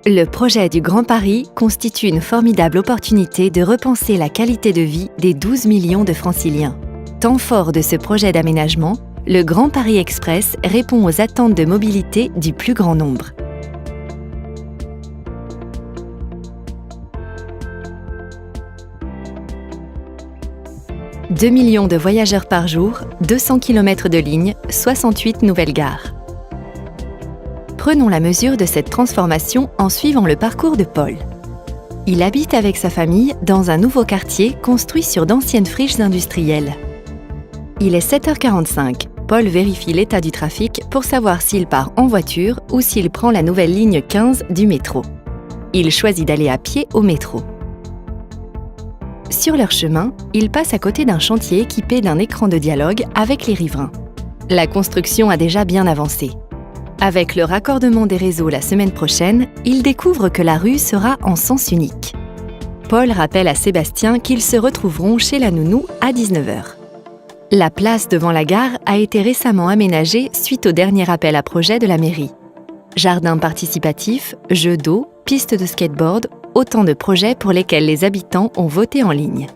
Le projet du Grand Paris constitue une formidable opportunité de repenser la qualité de vie des 12 millions de Franciliens. Temps fort de ce projet d'aménagement, le Grand Paris Express répond aux attentes de mobilité du plus grand nombre. « 2 millions de voyageurs par jour, 200 km de ligne, 68 nouvelles gares. » Prenons la mesure de cette transformation en suivant le parcours de Paul. Il habite avec sa famille dans un nouveau quartier construit sur d'anciennes friches industrielles. Il est 7h45. Paul vérifie l'état du trafic pour savoir s'il part en voiture ou s'il prend la nouvelle ligne 15 du métro. Il choisit d'aller à pied au métro. Sur leur chemin, il passe à côté d'un chantier équipé d'un écran de dialogue avec les riverains. La construction a déjà bien avancé. Avec le raccordement des réseaux la semaine prochaine, il découvre que la rue sera en sens unique. Paul rappelle à Sébastien qu'ils se retrouveront chez la nounou à 19h. La place devant la gare a été récemment aménagée suite au dernier appel à projet de la mairie. Jardin participatif, jeux d'eau, pistes de skateboard, autant de projets pour lesquels les habitants ont voté en ligne.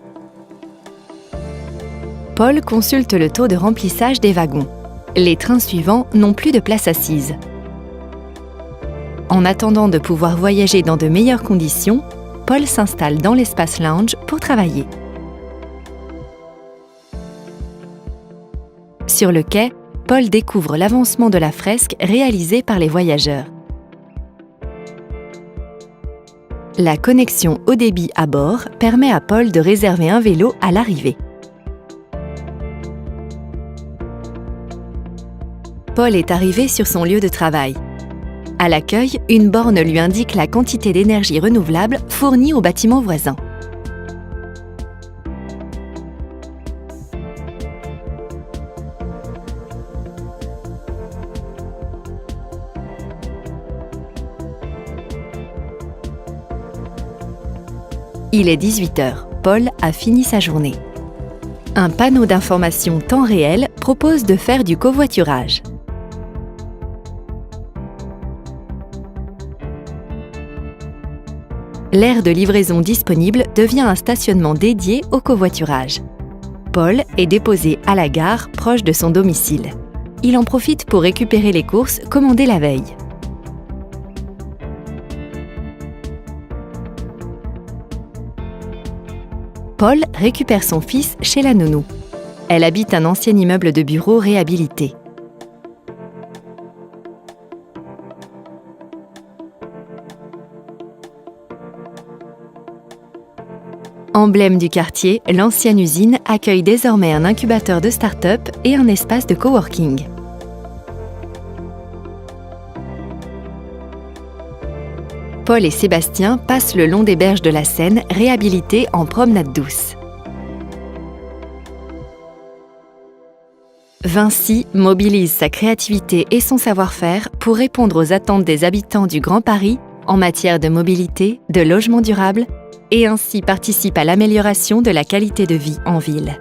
Paul consulte le taux de remplissage des wagons. Les trains suivants n'ont plus de place assise. En attendant de pouvoir voyager dans de meilleures conditions, Paul s'installe dans l'espace lounge pour travailler. Sur le quai, Paul découvre l'avancement de la fresque réalisée par les voyageurs. La connexion haut débit à bord permet à Paul de réserver un vélo à l'arrivée. Paul est arrivé sur son lieu de travail. À l'accueil, une borne lui indique la quantité d'énergie renouvelable fournie au bâtiment voisin. Il est 18h. Paul a fini sa journée. Un panneau d'information temps réel propose de faire du covoiturage. L'aire de livraison disponible devient un stationnement dédié au covoiturage. Paul est déposé à la gare proche de son domicile. Il en profite pour récupérer les courses commandées la veille. Paul récupère son fils chez la nounou. Elle habite un ancien immeuble de bureaux réhabilité. Emblème du quartier, l'ancienne usine accueille désormais un incubateur de start-up et un espace de coworking. Paul et Sébastien passent le long des berges de la Seine, réhabilitées en promenade douce. Vinci mobilise sa créativité et son savoir-faire pour répondre aux attentes des habitants du Grand Paris en matière de mobilité, de logement durable et ainsi participe à l'amélioration de la qualité de vie en ville.